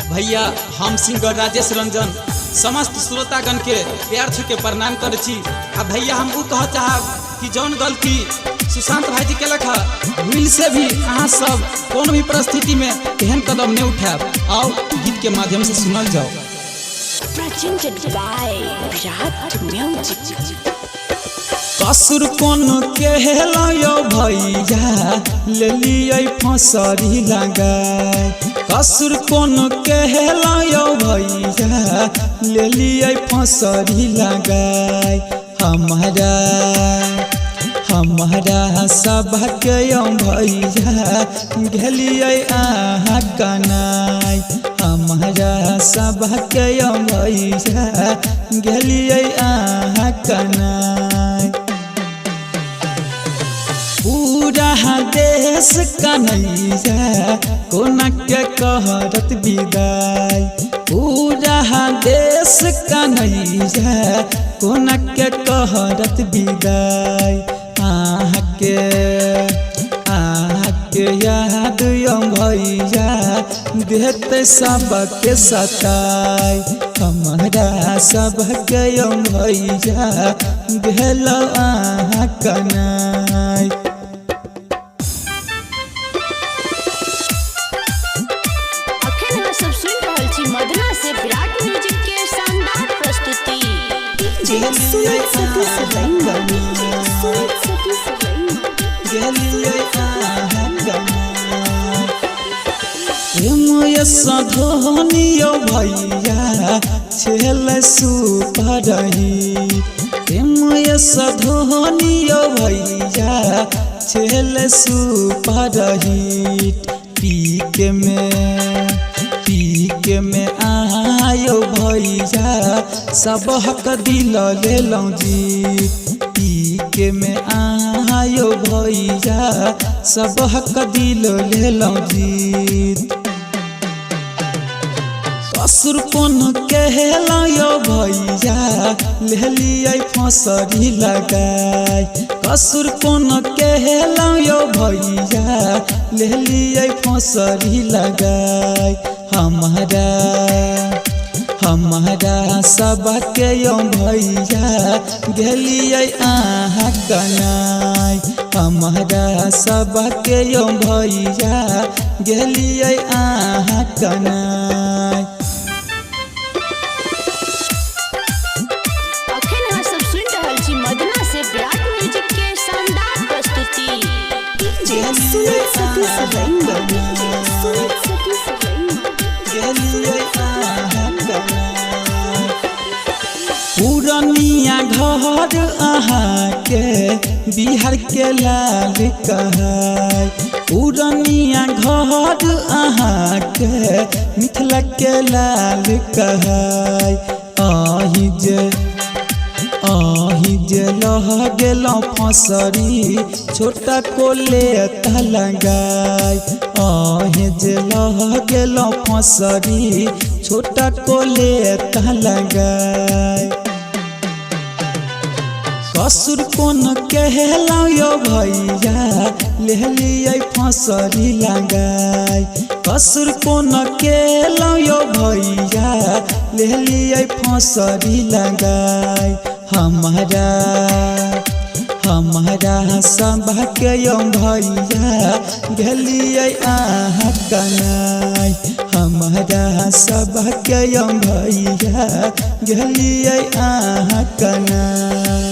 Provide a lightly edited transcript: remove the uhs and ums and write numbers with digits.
भैया हम सिंगर राजेश रंजन समस्त श्रोतागण के प्यार छू के प्रणाम करे छी। आ भैया हम उ कह चाहब कि जौन गलती सुशांत भाई जी के लखा मिल से भी अहाँ सब कौन भी परिस्थिति में एहन कदम नहीं उठाब। आओ गीत के माध्यम से सुनल जाओ। कसुर कोन कहलायो भैया ले लिये फसरी लगाए। कसुर कोन कहलायो भैया ले लिये फसरी लगाए। हमारा सबके भैया गेलिए अहाँ कनाई। हमारा सबके भैया गेलिए अहाँ कनाई। पूरा देश कन्हैया कोना के कहरत विदाई। पूरा देश कन्हैया कोना के कहरत विदाई। आके याद भैया देते सबके सताई। हमारा सबके भैया भेल अहाँ कनाई। मदना से विराट म्यूजिक के शानदार प्रस्तुति। सधनियो भैया छेल सुपरही। सधनियो भैया छेल सुपरही। पीके में आयो भैया सब हक दिल ले लौं जी। पीके में आयो भैया सब हक दिल ले लौं जी। कसुर कोन कहलायो भैया ले लिये फसरी लगाए। कसुर कोन कहलायो भैया ले लिये फसरी लगाए। हमारा सबके भैया गेलिए अहाँ कनाई। हमारा सबके भैया गेलिए अहाँ कनाई। मदना से विराट म्यूजिक के शानदार प्रस्तुति। पुरनिया घर अहाँ के बिहार के लाल कहै। पुरनिया घर अहाँ के मिथिला के लाल कहै। आही जे लह गेलौं फसरी छोटा को ले लगाई। आही जे लह गेलौं फसरी छोटा को ले लगाई। कसुर कोन कहलायो भैया ले लिये फसरी लगाई। कसुर कोन कहलायो भैया ले लिये फसरी लगाई। हमारा सबके भैया गेलिए अहाँ कनाई। हमारा सबके भैया गेलिए अहाँ कनाई।